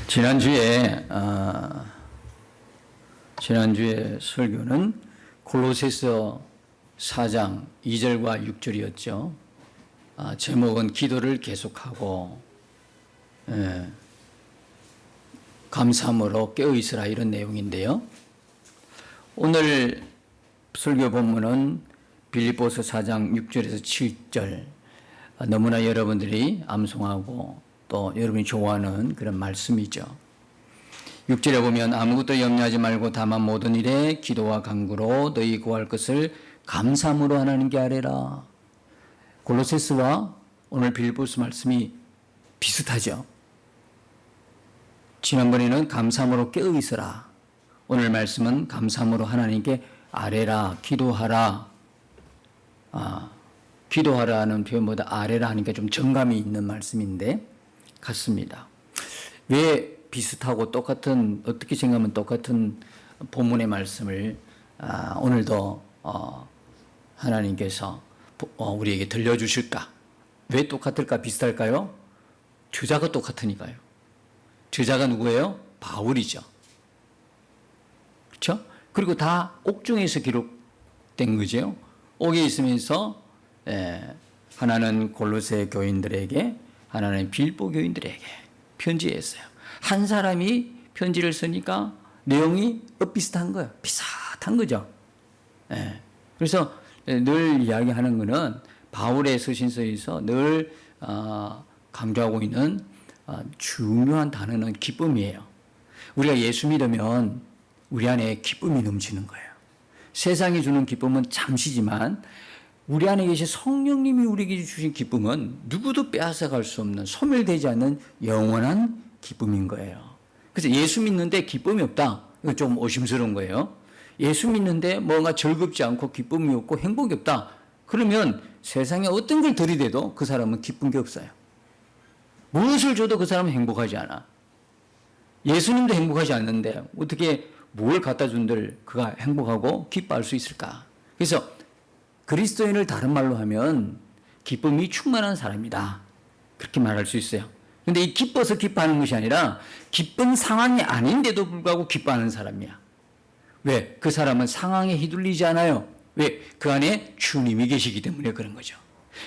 지난주에 설교는 골로새서 4장 2절과 6절이었죠. 제목은 기도를 계속하고 감사함으로 깨어있으라, 이런 내용인데요. 오늘 설교 본문은 빌립보서 4장 6절에서 7절, 너무나 여러분들이 암송하고 또 여러분이 좋아하는 그런 말씀이죠. 6절에 보면 아무것도 염려하지 말고 다만 모든 일에 기도와 간구로 너희 구할 것을 감사함으로 하나님께 아뢰라. 골로새서와 오늘 빌립보서 말씀이 비슷하죠. 지난번에는 감사함으로 깨어 있어라, 오늘 말씀은 감사함으로 하나님께 아뢰라, 기도하라. 기도하라는 표현보다 아뢰라 하니까 좀 정감이 있는 말씀인데 같습니다. 왜 비슷하고 똑같은, 어떻게 생각하면 똑같은 본문의 말씀을 오늘도 하나님께서 우리에게 들려주실까? 왜 똑같을까, 비슷할까요? 저자가 똑같으니까요. 저자가 누구예요? 바울이죠. 그렇죠? 그리고 다 옥중에서 기록된 거죠. 옥에 있으면서 하나는 골로새 교인들에게, 하나는 빌립보 교인들에게 편지했어요. 한 사람이 편지를 쓰니까 내용이 비슷한 거예요. 비슷한 거죠. 그래서 늘 이야기하는 거는 바울의 서신서에서 늘 강조하고 있는 중요한 단어는 기쁨이에요. 우리가 예수 믿으면 우리 안에 기쁨이 넘치는 거예요. 세상이 주는 기쁨은 잠시지만 우리 안에 계신 성령님이 우리에게 주신 기쁨은 누구도 빼앗아갈 수 없는, 소멸되지 않는 영원한 기쁨인 거예요. 그래서 예수 믿는데 기쁨이 없다, 이거 좀 오심스러운 거예요. 예수 믿는데 뭔가 즐겁지 않고 기쁨이 없고 행복이 없다, 그러면 세상에 어떤 걸 들이대도 그 사람은 기쁜 게 없어요. 무엇을 줘도 그 사람은 행복하지 않아. 예수님도 행복하지 않는데 어떻게 뭘 갖다 준들 그가 행복하고 기뻐할 수 있을까? 그래서 그리스도인을 다른 말로 하면 기쁨이 충만한 사람이다, 그렇게 말할 수 있어요. 근데 이 기뻐서 기뻐하는 것이 아니라 기쁜 상황이 아닌데도 불구하고 기뻐하는 사람이야. 왜? 그 사람은 상황에 휘둘리지 않아요. 왜? 그 안에 주님이 계시기 때문에 그런 거죠.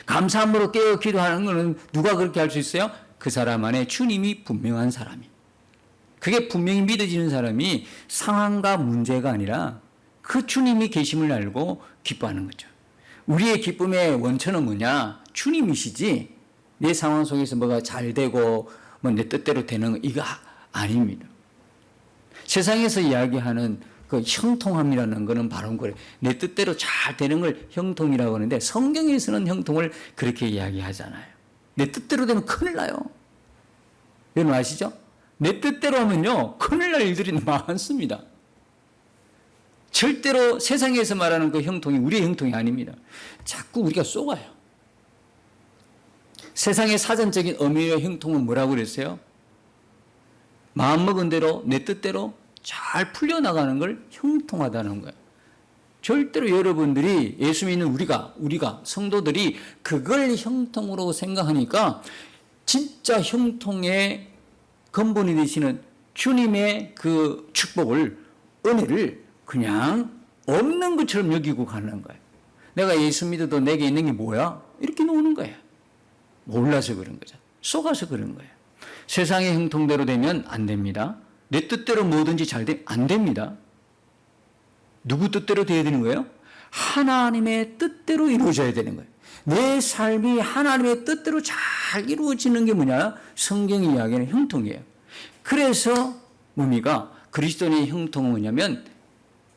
감사함으로 깨어 기도하는 것은 누가 그렇게 할 수 있어요? 그 사람 안에 주님이 분명한 사람이. 그게 분명히 믿어지는 사람이 상황과 문제가 아니라 그 주님이 계심을 알고 기뻐하는 거죠. 우리의 기쁨의 원천은 뭐냐? 주님이시지 내 상황 속에서 뭐가 잘 되고 뭐 내 뜻대로 되는 거, 이거 아닙니다. 세상에서 이야기하는 그 형통함이라는 거는 바로 그래. 내 뜻대로 잘 되는 걸 형통이라고 하는데 성경에서는 형통을 그렇게 이야기하잖아요. 내 뜻대로 되면 큰일 나요. 여러분 아시죠? 내 뜻대로 하면요 큰일 날 일들이 많습니다. 절대로 세상에서 말하는 그 형통이 우리의 형통이 아닙니다. 자꾸 우리가 속아요. 세상의 사전적인 의미의 형통은 뭐라고 그랬어요? 마음먹은 대로 내 뜻대로 잘 풀려나가는 걸 형통하다는 거예요. 절대로 여러분들이 예수 믿는 우리가 성도들이 그걸 형통으로 생각하니까 진짜 형통의 근본이 되시는 주님의 그 축복을, 은혜를 그냥 없는 것처럼 여기고 가는 거예요. 내가 예수 믿어도 내게 있는 게 뭐야? 이렇게 노는 거예요. 몰라서 그런 거죠. 속아서 그런 거예요. 세상의 형통대로 되면 안 됩니다. 내 뜻대로 뭐든지 잘 되면 안 됩니다. 누구 뜻대로 돼야 되는 거예요? 하나님의 뜻대로 이루어져야 되는 거예요. 내 삶이 하나님의 뜻대로 잘 이루어지는 게 뭐냐? 성경이 이야기하는 형통이에요. 그래서 뭡니까? 그리스도인의 형통은 뭐냐면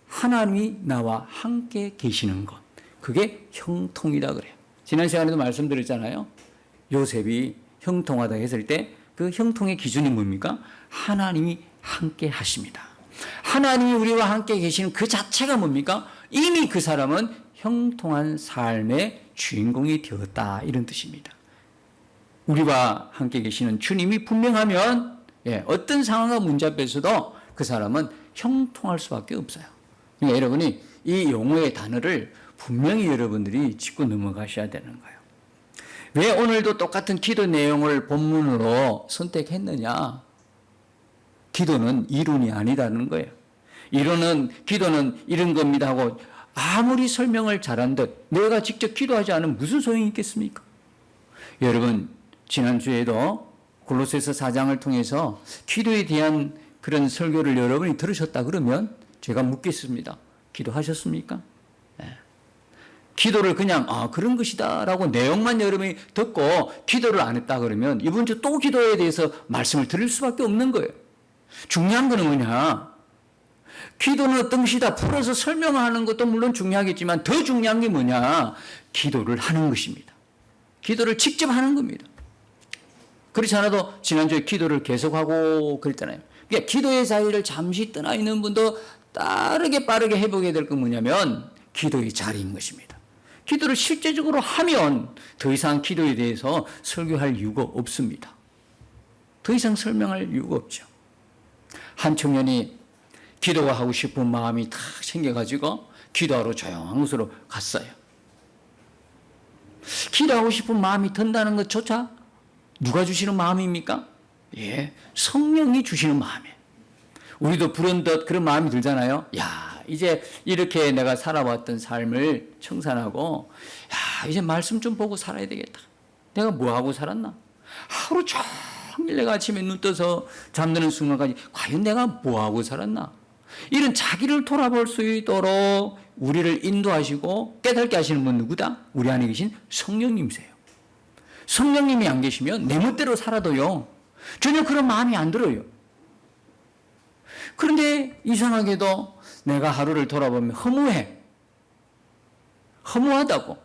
하나님이 나와 함께 계시는 것, 그게 형통이다 그래요. 지난 시간에도 말씀드렸잖아요. 요셉이 형통하다 했을 때 그 형통의 기준이 뭡니까? 하나님이 함께 하십니다. 하나님이 우리와 함께 계시는 그 자체가 뭡니까? 이미 그 사람은 형통한 삶의 주인공이 되었다, 이런 뜻입니다. 우리와 함께 계시는 주님이 분명하면 어떤 상황과 문제 앞에서도 그 사람은 형통할 수밖에 없어요. 그러니까 여러분이 이 용어의 단어를 분명히 여러분들이 짚고 넘어가셔야 되는 거예요. 왜 오늘도 똑같은 기도 내용을 본문으로 선택했느냐? 기도는 이론이 아니라는 거예요. 기도는 이런 겁니다 하고 아무리 설명을 잘한 듯 내가 직접 기도하지 않으면 무슨 소용이 있겠습니까? 여러분, 지난주에도 골로새서 4장을 통해서 기도에 대한 그런 설교를 여러분이 들으셨다 그러면 제가 묻겠습니다. 기도하셨습니까? 네. 기도를 그냥 그런 것이다 라고 내용만 여러분이 듣고 기도를 안 했다 그러면 이번 주 또 기도에 대해서 말씀을 드릴 수밖에 없는 거예요. 중요한 거는 뭐냐? 기도는 어떤 것이다 풀어서 설명하는 것도 물론 중요하겠지만 더 중요한 게 뭐냐? 기도를 하는 것입니다. 기도를 직접 하는 겁니다. 그렇지 않아도 지난주에 기도를 계속하고 그랬잖아요. 그러니까 기도의 자리를 잠시 떠나 있는 분도 빠르게 회복해야 될 건 뭐냐면 기도의 자리인 것입니다. 기도를 실제적으로 하면 더 이상 기도에 대해서 설교할 이유가 없습니다. 더 이상 설명할 이유가 없죠. 한 청년이 기도가 하고 싶은 마음이 탁 생겨가지고 기도하러 조용한 곳으로 갔어요. 기도하고 싶은 마음이 든다는 것조차 누가 주시는 마음입니까? 예, 성령이 주시는 마음이에요. 우리도 불현듯 그런 마음이 들잖아요. 야, 이제 이렇게 내가 살아왔던 삶을 청산하고, 야, 이제 말씀 좀 보고 살아야 되겠다. 내가 뭐 하고 살았나? 하루 종일 내가 아침에 눈 떠서 잠드는 순간까지 과연 내가 뭐 하고 살았나? 이런 자기를 돌아볼 수 있도록 우리를 인도하시고 깨닫게 하시는 분 누구다? 우리 안에 계신 성령님이세요. 성령님이 안 계시면 내 멋대로 살아도요, 전혀 그런 마음이 안 들어요. 그런데 이상하게도 내가 하루를 돌아보면 허무하다고.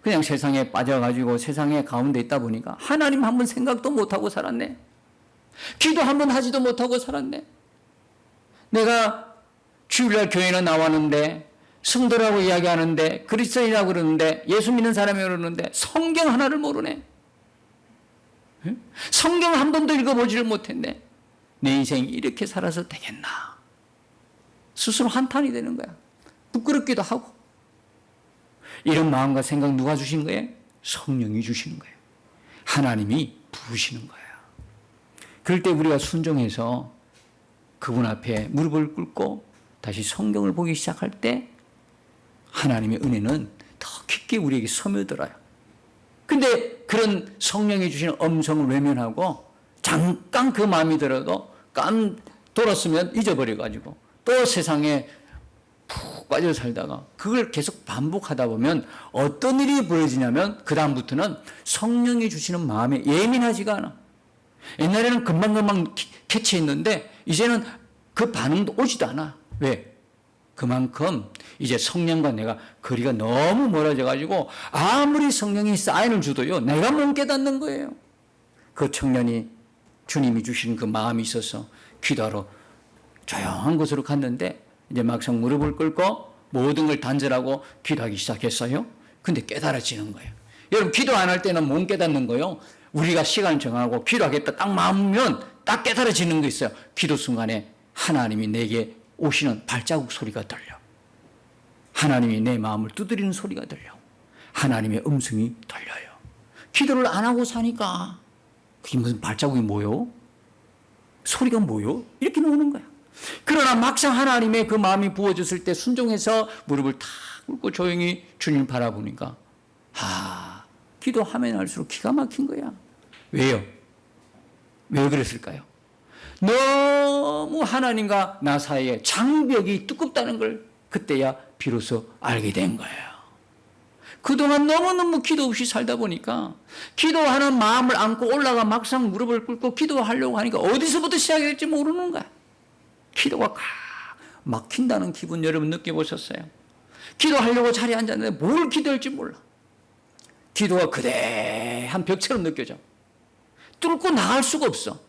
그냥 세상에 빠져가지고 세상의 가운데 있다 보니까 하나님 한 번 생각도 못하고 살았네. 기도 한 번 하지도 못하고 살았네. 내가 주일날 교회는 나왔는데 성도라고 이야기하는데 그리스도인이라고 그러는데 예수 믿는 사람이 그러는데 성경 하나를 모르네. 성경 한 번도 읽어보지를 못했네. 내 인생이 이렇게 살아서 되겠나. 스스로 한탄이 되는 거야. 부끄럽기도 하고. 이런 마음과 생각 누가 주신 거예요? 성령이 주시는 거예요. 하나님이 부으시는 거예요. 그럴 때 우리가 순종해서 그분 앞에 무릎을 꿇고 다시 성경을 보기 시작할 때 하나님의 은혜는 더 깊게 우리에게 스며들어요. 근데 그런 성령이 주시는 음성을 외면하고 잠깐 그 마음이 들어도 돌았으면 잊어버려가지고 또 세상에 푹 빠져 살다가 그걸 계속 반복하다 보면 어떤 일이 벌어지냐면 그 다음부터는 성령이 주시는 마음에 예민하지가 않아. 옛날에는 금방금방 캐치했는데 이제는 그 반응도 오지도 않아. 왜? 그만큼 이제 성령과 내가 거리가 너무 멀어져 가지고 아무리 성령이 사인을 줘도요, 내가 못 깨닫는 거예요. 그 청년이 주님이 주신 그 마음이 있어서 기도하러 조용한 곳으로 갔는데 이제 막상 무릎을 꿇고 모든 걸 단절하고 기도하기 시작했어요. 근데 깨달아지는 거예요. 여러분, 기도 안 할 때는 못 깨닫는 거예요. 우리가 시간 정하고 기도하겠다 딱 마음이면 딱 깨달아지는 거 있어요. 기도 순간에 하나님이 내게 오시는 발자국 소리가 들려. 하나님이 내 마음을 두드리는 소리가 들려. 하나님의 음성이 들려요. 기도를 안 하고 사니까 그게 무슨 발자국이 뭐요? 소리가 뭐요? 이렇게 나오는 거야. 그러나 막상 하나님의 그 마음이 부어졌을 때 순종해서 무릎을 탁 꿇고 조용히 주님 바라보니까 기도하면 할수록 기가 막힌 거야. 왜요? 왜 그랬을까요? 너무 하나님과 나 사이에 장벽이 두껍다는 걸 그때야 비로소 알게 된 거예요. 그동안 너무너무 기도 없이 살다 보니까 기도하는 마음을 안고 올라가 막상 무릎을 꿇고 기도하려고 하니까 어디서부터 시작이 될지 모르는 거야. 기도가 막힌다는 기분 여러분 느껴보셨어요? 기도하려고 자리에 앉았는데 뭘 기도할지 몰라. 기도가 거대한 벽처럼 느껴져. 뚫고 나갈 수가 없어.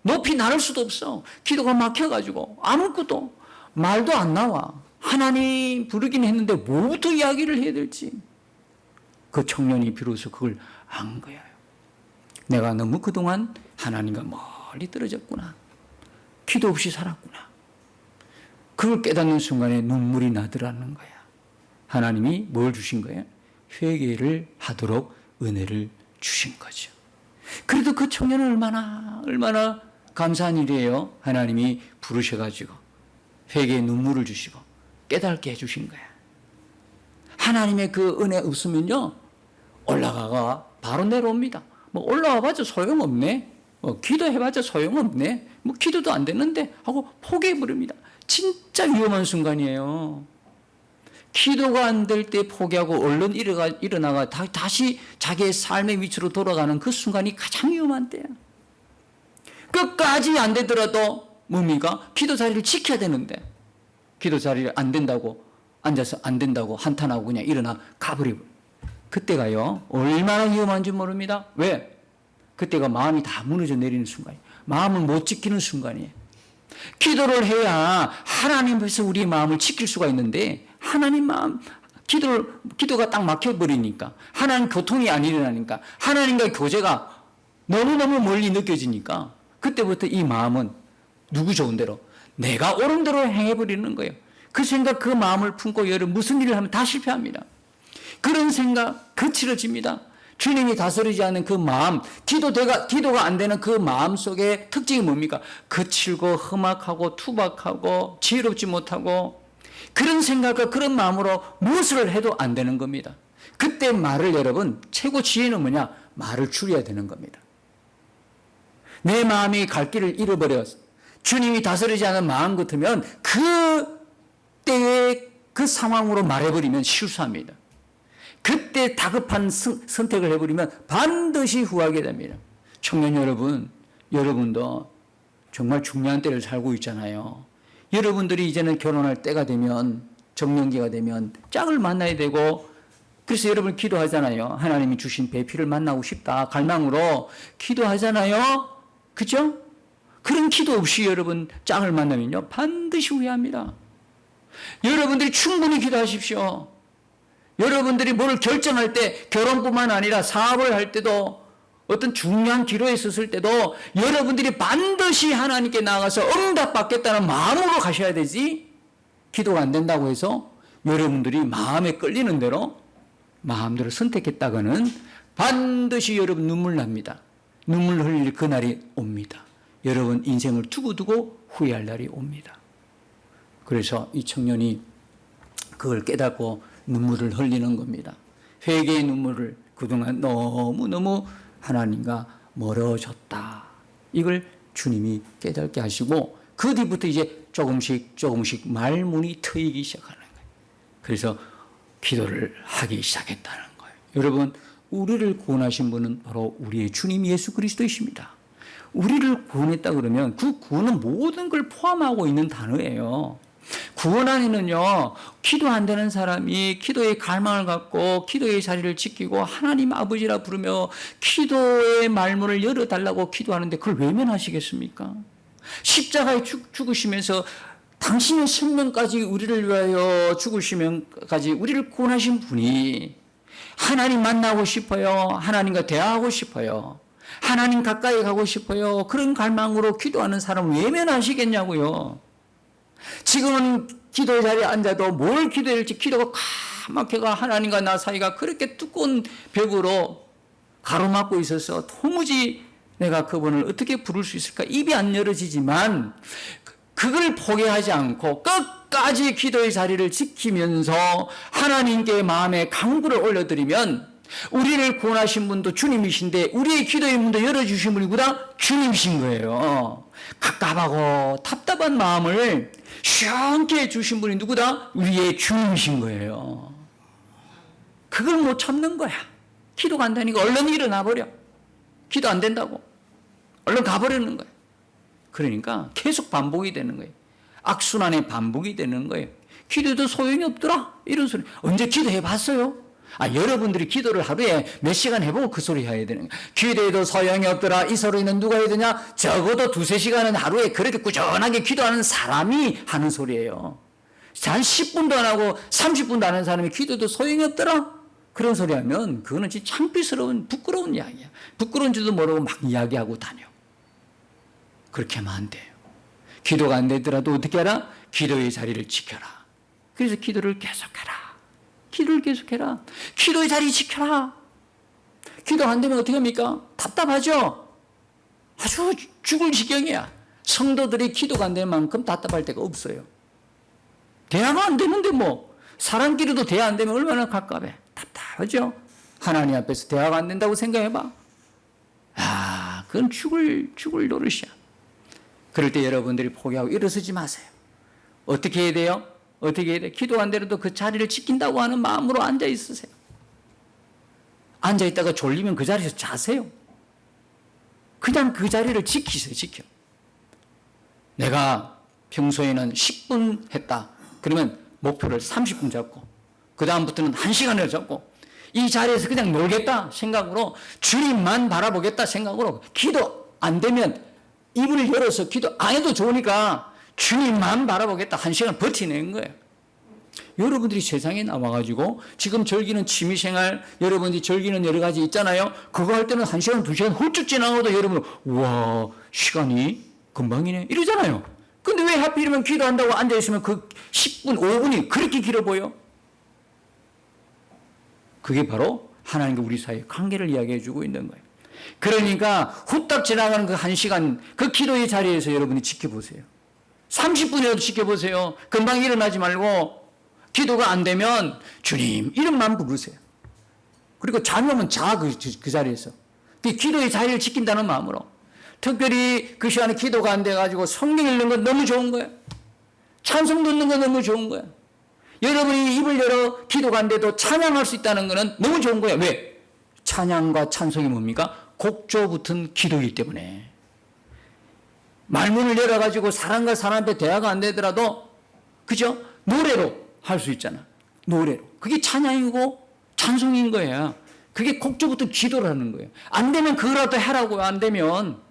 높이 나를 수도 없어. 기도가 막혀가지고 아무것도 말도 안 나와. 하나님 부르긴 했는데 뭐부터 이야기를 해야 될지. 그 청년이 비로소 그걸 안 거예요. 내가 너무 그동안 하나님과 멀리 떨어졌구나. 기도 없이 살았구나. 그걸 깨닫는 순간에 눈물이 나더라는 거야. 하나님이 뭘 주신 거예요? 회개를 하도록 은혜를 주신 거죠. 그래도 그 청년은 얼마나 감사한 일이에요. 하나님이 부르셔가지고 회개의 눈물을 주시고 깨닫게 해주신 거야. 하나님의 그 은혜 없으면요, 올라가가 바로 내려옵니다. 뭐 올라와봤자 소용없네. 기도해봤자 소용없네. 뭐 기도도 안 되는데 하고 포기해버립니다. 진짜 위험한 순간이에요. 기도가 안 될 때 포기하고 얼른 일어나가 다시 자기의 삶의 위치로 돌아가는 그 순간이 가장 위험한 때야. 끝까지 안 되더라도 뭡니까? 기도 자리를 지켜야 되는데 기도 자리를 안 된다고 앉아서 안 된다고 한탄하고 그냥 일어나 가버리고, 그때가요 얼마나 위험한지 모릅니다. 왜? 그때가 마음이 다 무너져 내리는 순간이에요. 마음을 못 지키는 순간이에요. 기도를 해야 하나님 앞에서 우리의 마음을 지킬 수가 있는데, 하나님 마음, 기도가 딱 막혀버리니까, 하나님 교통이 안 일어나니까, 하나님과의 교제가 너무너무 멀리 느껴지니까, 그때부터 이 마음은 누구 좋은 대로, 내가 옳은 대로 행해버리는 거예요. 그 생각, 그 마음을 품고 여러분 무슨 일을 하면 다 실패합니다. 그런 생각 거칠어집니다. 주님이 다스리지 않는 그 마음, 기도가 안 되는 그 마음 속의 특징이 뭡니까? 거칠고 험악하고 투박하고 지혜롭지 못하고, 그런 생각과 그런 마음으로 무엇을 해도 안 되는 겁니다. 그때 말을, 여러분, 최고 지혜는 뭐냐? 말을 줄여야 되는 겁니다. 내 마음이 갈 길을 잃어버려서 주님이 다스리지 않은 마음 같으면 그 때의 그 상황으로 말해버리면 실수합니다. 그때 다급한 선택을 해버리면 반드시 후회하게 됩니다. 청년 여러분, 여러분도 정말 중요한 때를 살고 있잖아요. 여러분들이 이제는 결혼할 때가 되면, 정년기가 되면 짝을 만나야 되고, 그래서 여러분 기도하잖아요. 하나님이 주신 배필을 만나고 싶다 갈망으로 기도하잖아요. 그죠? 그런 기도 없이 여러분 짝을 만나면요 반드시 후회합니다. 여러분들이 충분히 기도하십시오. 여러분들이 뭘 결정할 때, 결혼뿐만 아니라 사업을 할 때도, 어떤 중요한 기로에 섰을 때도 여러분들이 반드시 하나님께 나가서 응답받겠다는 마음으로 가셔야 되지, 기도가 안 된다고 해서 여러분들이 마음에 끌리는 대로 마음대로 선택했다가는 반드시 여러분 눈물 납니다. 눈물 흘릴 그날이 옵니다. 여러분 인생을 두고두고 후회할 날이 옵니다. 그래서 이 청년이 그걸 깨닫고 눈물을 흘리는 겁니다. 회개의 눈물을, 그동안 너무너무 하나님과 멀어졌다, 이걸 주님이 깨닫게 하시고, 그 뒤부터 이제 조금씩 말문이 트이기 시작하는 거예요. 그래서 기도를 하기 시작했다는 거예요. 여러분, 우리를 구원하신 분은 바로 우리의 주님 예수 그리스도이십니다. 우리를 구원했다 그러면 그 구원은 모든 걸 포함하고 있는 단어예요. 구원 안에는요, 기도 안 되는 사람이 기도의 갈망을 갖고 기도의 자리를 지키고 하나님 아버지라 부르며 기도의 말문을 열어달라고 기도하는데 그걸 외면하시겠습니까? 십자가에 죽으시면서 당신의 생명까지 우리를 위하여 죽으시면까지 우리를 구원하신 분이, 하나님 만나고 싶어요, 하나님과 대화하고 싶어요, 하나님 가까이 가고 싶어요, 그런 갈망으로 기도하는 사람 외면하시겠냐고요. 지금은 기도의 자리에 앉아도 뭘 기도해야 할지 기도가 까맣게가 하나님과 나 사이가 그렇게 두꺼운 벽으로 가로막고 있어서 도무지 내가 그분을 어떻게 부를 수 있을까 입이 안 열어지지만, 그걸 포기하지 않고 끝까지 기도의 자리를 지키면서 하나님께 마음의 간구를 올려드리면, 우리를 구원하신 분도 주님이신데 우리의 기도의 문도 열어주신 분이 누구다? 주님이신 거예요. 갑갑하고 답답한 마음을 시원케 해주신 분이 누구다? 우리의 주님이신 거예요. 그걸 못 참는 거야. 기도가 안 되니까 얼른 일어나 버려. 기도 안 된다고 얼른 가버리는 거예요. 그러니까 계속 반복이 되는 거예요. 악순환의 반복이 되는 거예요. 기도도 소용이 없더라, 이런 소리. 언제 기도해 봤어요? 여러분들이 기도를 하루에 몇 시간 해보고 그 소리 해야 되는 거야. 기도해도 소용이 없더라, 이 소리는 누가 해야 되냐? 적어도 2-3시간은 하루에 그렇게 꾸준하게 기도하는 사람이 하는 소리예요. 한 10분도 안 하고 30분도 안 하는 사람이 기도도 소용이 없더라, 그런 소리 하면 그거는 진짜 창피스러운 부끄러운 이야기야. 부끄러운 줄도 모르고 막 이야기하고 다녀. 그렇게 하면 안 돼요. 기도가 안 되더라도 어떻게 하라? 기도의 자리를 지켜라. 그래서 기도를 계속해라. 기도를 계속해라. 기도의 자리 지켜라. 기도 안 되면 어떻게 합니까? 답답하죠? 아주 죽을 지경이야. 성도들이 기도가 안 되는 만큼 답답할 데가 없어요. 대화가 안 되는데 뭐 사람끼리도 대화 안 되면 얼마나 갑갑해. 답답하죠. 하나님 앞에서 대화가 안 된다고 생각해봐. 아, 그건 죽을 노릇이야. 그럴 때 여러분들이 포기하고 일어서지 마세요. 어떻게 해야 돼요? 어떻게 해야 돼요? 기도 안 되려도 그 자리를 지킨다고 하는 마음으로 앉아 있으세요. 앉아 있다가 졸리면 그 자리에서 자세요. 그냥 그 자리를 지키세요. 지켜. 내가 평소에는 10분 했다. 그러면 목표를 30분 잡고 그 다음부터는 1시간을 잡고 이 자리에서 그냥 놀겠다 생각으로 주님만 바라보겠다 생각으로 기도 안 되면 입을 열어서 기도 안 해도 좋으니까 주님만 바라보겠다 1시간 버티는 거예요. 여러분들이 세상에 나와가지고 지금 즐기는 취미생활 여러분들이 즐기는 여러 가지 있잖아요. 그거 할 때는 1시간 2시간 훌쩍 지나가도 여러분 와 시간이 금방이네 이러잖아요. 근데 왜 하필이면 기도한다고 앉아있으면 그 10분 5분이 그렇게 길어 보여? 그게 바로 하나님과 우리 사이의 관계를 이야기해 주고 있는 거예요. 그러니까 후딱 지나가는 그 1시간 그 기도의 자리에서 여러분이 지켜보세요. 30분이라도 지켜보세요. 금방 일어나지 말고 기도가 안 되면 주님 이름만 부르세요. 그리고 자면 그 자리에서. 그 기도의 자리를 지킨다는 마음으로. 특별히 그 시간에 기도가 안 돼가지고 성경 읽는 건 너무 좋은 거예요. 찬송 듣는 건 너무 좋은 거예요. 여러분이 입을 열어 기도가 안 돼도 찬양할 수 있다는 것은 너무 좋은 거예요. 왜? 찬양과 찬송이 뭡니까? 곡조 붙은 기도이기 때문에. 말문을 열어가지고 사람과 사람 앞에 대화가 안 되더라도 그죠? 노래로 할 수 있잖아. 노래로. 그게 찬양이고 찬송인 거예요. 그게 곡조 붙은 기도라는 거예요. 안 되면 그거라도 하라고요. 안 되면.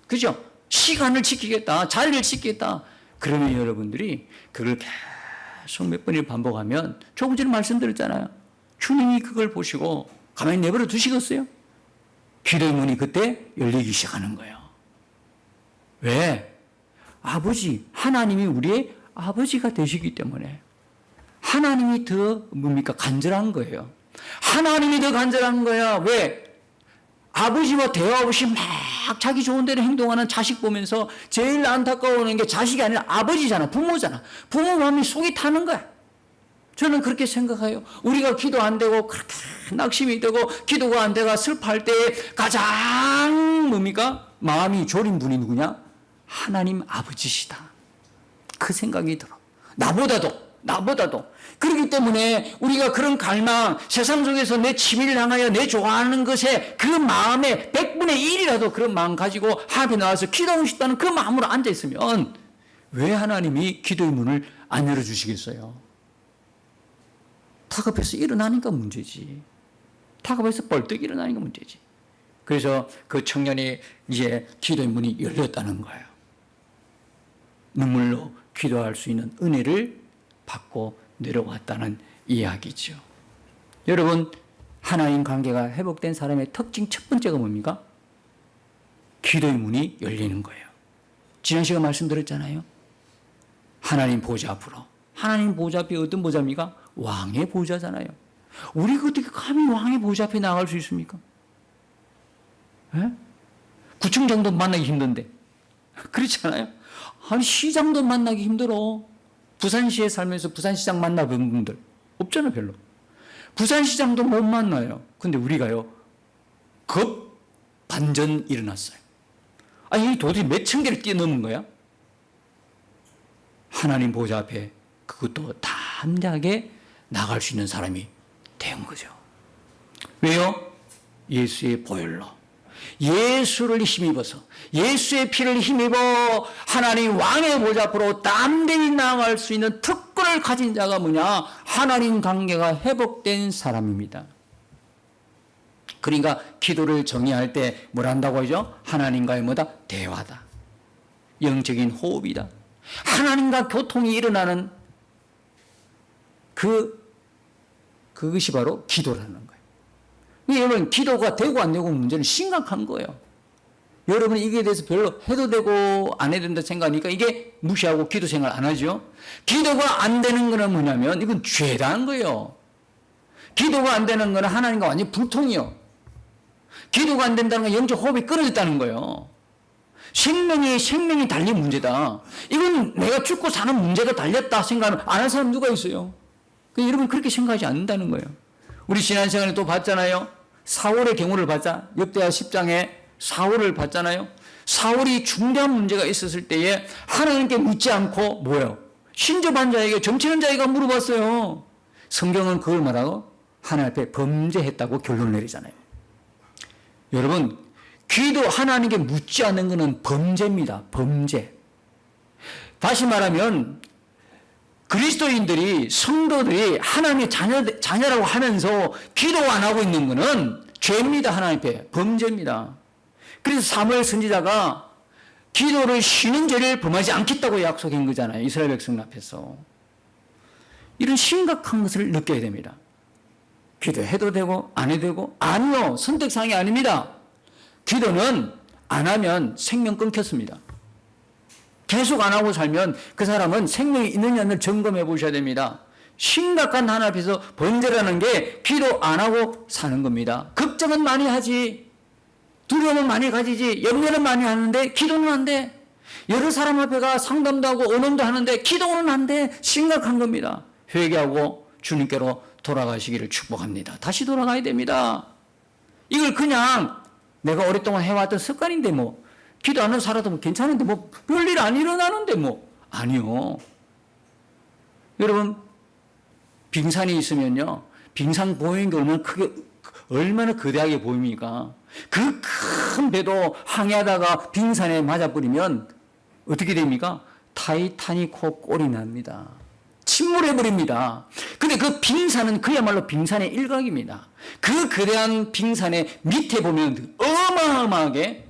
그죠? 시간을 지키겠다. 자리를 지키겠다. 그러면 여러분들이 그걸 계속 몇 번을 반복하면 조금 전에 말씀드렸잖아요. 주님이 그걸 보시고 가만히 내버려 두시겠어요? 기도의 문이 그때 열리기 시작하는 거예요. 왜? 아버지, 하나님이 우리의 아버지가 되시기 때문에 하나님이 더 뭡니까? 간절한 거예요. 하나님이 더 간절한 거야. 왜? 아버지와 대화 없이 막 자기 좋은 대로 행동하는 자식 보면서 제일 안타까워하는 게 자식이 아니라 아버지잖아. 부모잖아. 부모 마음이 속이 타는 거야. 저는 그렇게 생각해요. 우리가 기도 안 되고 그렇게 낙심이 되고 기도가 안 되고 슬퍼할 때 가장 뭡니까? 마음이 졸인 분이 누구냐? 하나님 아버지시다. 그 생각이 들어. 나보다도. 그렇기 때문에 우리가 그런 갈망, 세상 속에서 내 취미를 향하여 내 좋아하는 것에 그 마음에 100분의 1이라도 그런 마음 가지고 하나님 나와서 기도하고 싶다는 그 마음으로 앉아있으면 왜 하나님이 기도의 문을 안 열어주시겠어요? 다급해서 일어나니까 문제지. 다급해서 벌떡 일어나니까 문제지. 그래서 그 청년이 이제 기도의 문이 열렸다는 거예요. 눈물로 기도할 수 있는 은혜를 받고 내려왔다는 이야기죠. 여러분, 하나님 관계가 회복된 사람의 특징 첫 번째가 뭡니까? 기도의 문이 열리는 거예요. 지난 시간 말씀드렸잖아요. 하나님 보좌 앞으로. 하나님 보좌 앞이 어떤 보좌입니까? 왕의 보좌잖아요. 우리가 어떻게 감히 왕의 보좌 앞에 나갈 수 있습니까? 예? 구청장도 만나기 힘든데. 그렇잖아요. 아니, 시장도 만나기 힘들어. 부산시에 살면서 부산시장 만나본 분들 없잖아요, 별로. 부산시장도 못 만나요. 근데 우리가요, 급 반전 일어났어요. 아니, 도대체 몇 천 개를 뛰어넘은 거야? 하나님 보좌 앞에 그것도 담대하게 나갈 수 있는 사람이 된 거죠. 왜요? 예수의 보혈로. 예수를 힘입어서 예수의 피를 힘입어 하나님 왕의 보좌 앞으로 담대히 나아갈 수 있는 특권을 가진 자가 뭐냐? 하나님 관계가 회복된 사람입니다. 그러니까 기도를 정의할 때 뭘 한다고 하죠? 하나님과의 뭐다? 대화다. 영적인 호흡이다. 하나님과 교통이 일어나는 그것이 바로 기도라는 거예요. 여러분, 기도가 되고 안 되고 문제는 심각한 거예요. 여러분이 이게 대해서 별로 해도 되고 안 해도 된다 생각하니까 이게 무시하고 기도 생활 안 하죠. 기도가 안 되는 거는 뭐냐면 이건 죄다는 거예요. 기도가 안 되는 거는 하나님과 완전히 불통이요. 기도가 안 된다는 건 영적 호흡이 끊어졌다는 거예요. 생명이 달린 문제다. 이건 내가 죽고 사는 문제가 달렸다 생각을 안 하는 사람 누가 있어요? 여러분 그렇게 생각하지 않는다는 거예요. 우리 지난 시간에 또 봤잖아요. 사울의 경우를 봤자, 역대하 10장에 사울을 봤잖아요. 사울이 중대한 문제가 있었을 때에 하나님께 묻지 않고 뭐예요? 신접한 자에게, 점치는 자에게 물어봤어요. 성경은 그걸 말하고 하나님 앞에 범죄했다고 결론을 내리잖아요. 여러분, 기도 하나님께 묻지 않는 것은 범죄입니다. 범죄. 다시 말하면 그리스도인들이, 성도들이 하나님의 자녀라고 하면서 기도 안 하고 있는 것은 죄입니다. 하나님 앞에 범죄입니다. 그래서 사무엘 선지자가 기도를 쉬는 죄를 범하지 않겠다고 약속한 거잖아요. 이스라엘 백성 앞에서. 이런 심각한 것을 느껴야 됩니다. 기도해도 되고 안 해도 되고, 아니요, 선택사항이 아닙니다. 기도는 안 하면 생명 끊겼습니다. 계속 안 하고 살면 그 사람은 생명이 있느냐를 점검해 보셔야 됩니다. 심각한 하나님 앞에서 범죄라는 게 기도 안 하고 사는 겁니다. 걱정은 많이 하지, 두려움은 많이 가지지, 염려는 많이 하는데 기도는 안 돼. 여러 사람 앞에 가 상담도 하고 언언도 하는데 기도는 안 돼. 심각한 겁니다. 회개하고 주님께로 돌아가시기를 축복합니다. 다시 돌아가야 됩니다. 이걸 그냥 내가 오랫동안 해왔던 습관인데 뭐 기도 안 하고 살아도 뭐 괜찮은데 뭐 별일 안 일어나는데 뭐, 아니요. 여러분, 빙산이 있으면요, 빙산 보이는 게 얼마나 거대하게 보입니까? 그 큰 배도 항해하다가 빙산에 맞아버리면 어떻게 됩니까? 타이타닉호 꼴이 납니다. 침몰해버립니다. 근데 그 빙산은 그야말로 빙산의 일각입니다. 그 거대한 빙산의 밑에 보면 어마어마하게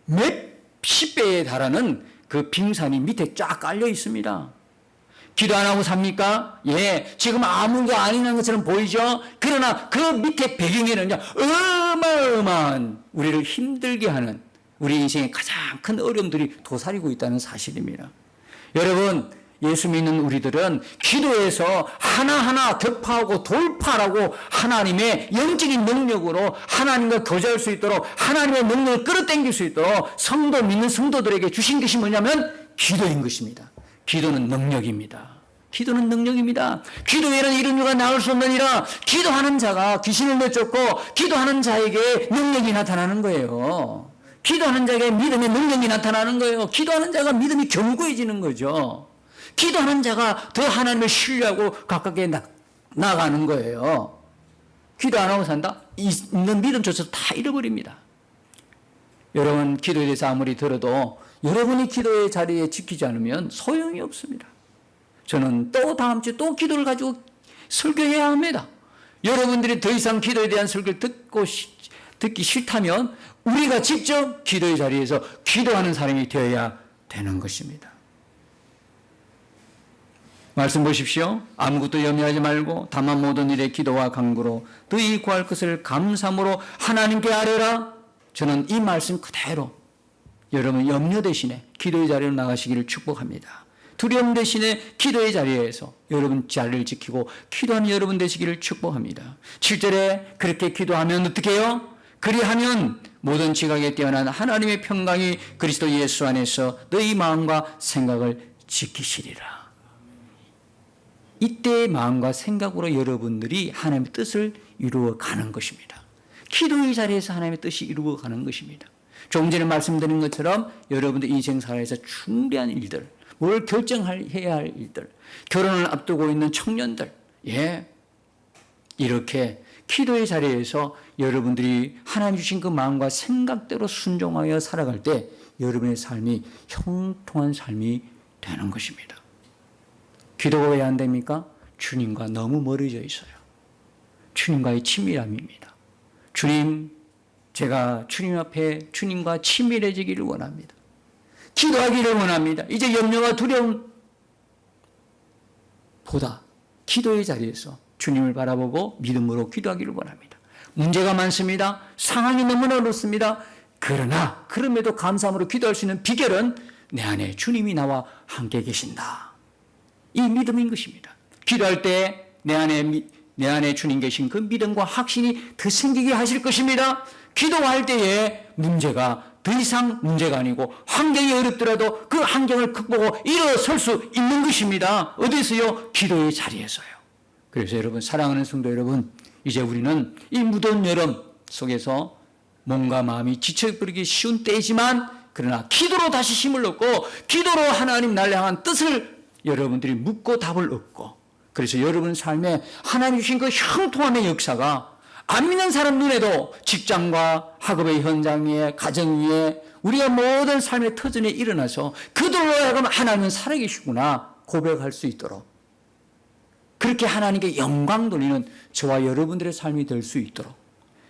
몇십 배에 달하는 그 빙산이 밑에 쫙 깔려 있습니다. 기도 안 하고 삽니까? 예, 지금 아무것도 아닌 것처럼 보이죠? 그러나 그 밑에 배경에는 어마어마한 우리를 힘들게 하는 우리 인생의 가장 큰 어려움들이 도사리고 있다는 사실입니다. 여러분, 예수 믿는 우리들은 기도에서 하나하나 격파하고 돌파하고 하나님의 영적인 능력으로 하나님과 교제할 수 있도록, 하나님의 능력을 끌어당길 수 있도록 성도 믿는 성도들에게 주신 것이 뭐냐면 기도인 것입니다. 기도는 능력입니다. 기도는 능력입니다. 기도 외에는 이런 유가 나올 수 없느니라. 기도하는 자가 귀신을 내쫓고 기도하는 자에게 능력이 나타나는 거예요. 기도하는 자에게 믿음의 능력이 나타나는 거예요. 기도하는 자가 믿음이 견고해지는 거죠. 기도하는 자가 더 하나님을 신뢰하고 가깝게 나가는 거예요. 기도 안 하고 산다? 있는 믿음조차 다 잃어버립니다. 여러분, 기도에 대해서 아무리 들어도 여러분이 기도의 자리에 지키지 않으면 소용이 없습니다. 저는 또 다음 주에 또 기도를 가지고 설교해야 합니다. 여러분들이 더 이상 기도에 대한 설교를 듣기 싫다면 우리가 직접 기도의 자리에서 기도하는 사람이 되어야 되는 것입니다. 말씀 보십시오. 아무것도 염려하지 말고 다만 모든 일에 기도와 간구로 너희 구할 것을 감사함으로 하나님께 아뢰라. 저는 이 말씀 그대로 여러분 염려 대신에 기도의 자리로 나가시기를 축복합니다. 두려움 대신에 기도의 자리에서 여러분 자리를 지키고 기도하는 여러분 되시기를 축복합니다. 7절에 그렇게 기도하면 어떻게 해요? 그리하면 모든 지각에 뛰어난 하나님의 평강이 그리스도 예수 안에서 너희 마음과 생각을 지키시리라. 이때의 마음과 생각으로 여러분들이 하나님의 뜻을 이루어가는 것입니다. 기도의 자리에서 하나님의 뜻이 이루어가는 것입니다. 조금 전에 말씀드린 것처럼 여러분들 인생사에서 중대한 일들, 뭘 결정해야 할 일들, 결혼을 앞두고 있는 청년들, 예, 이렇게 기도의 자리에서 여러분들이 하나님 주신 그 마음과 생각대로 순종하여 살아갈 때 여러분의 삶이 형통한 삶이 되는 것입니다. 기도가 왜 안 됩니까? 주님과 너무 멀어져 있어요. 주님과의 친밀함입니다. 주님, 제가 주님 앞에 주님과 친밀해지기를 원합니다. 기도하기를 원합니다. 이제 염려와 두려움보다 기도의 자리에서 주님을 바라보고 믿음으로 기도하기를 원합니다. 문제가 많습니다. 상황이 너무나 어렵습니다. 그러나 그럼에도 감사함으로 기도할 수 있는 비결은 내 안에 주님이 나와 함께 계신다. 이 믿음인 것입니다. 기도할 때 내 안에 주님 계신 그 믿음과 확신이 더 생기게 하실 것입니다. 기도할 때에 문제가 더 이상 문제가 아니고 환경이 어렵더라도 그 환경을 극복하고 일어설 수 있는 것입니다. 어디서요? 기도의 자리에서요. 그래서 여러분, 사랑하는 성도 여러분, 이제 우리는 이 무더운 여름 속에서 몸과 마음이 지쳐버리기 쉬운 때이지만, 그러나 기도로 다시 힘을 얻고 기도로 하나님 나를 향한 뜻을 여러분들이 묻고 답을 얻고, 그래서 여러분 삶에 하나님 주신 그 형통함의 역사가 안 믿는 사람 눈에도 직장과 학업의 현장 위에, 가정 위에, 우리가 모든 삶의 터전에 일어나서 그들로 하여금 하나님은 살아계시구나 고백할 수 있도록, 그렇게 하나님께 영광 돌리는 저와 여러분들의 삶이 될 수 있도록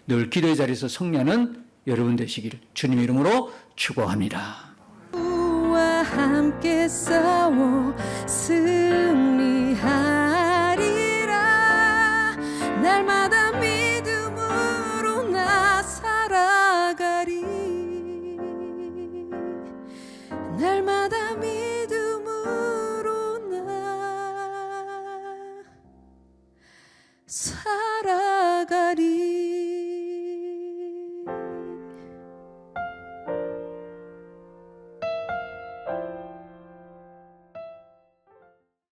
늘 기도의 자리에서 성례하는 여러분 되시기를 주님 이름으로 축원합니다. 함께 싸워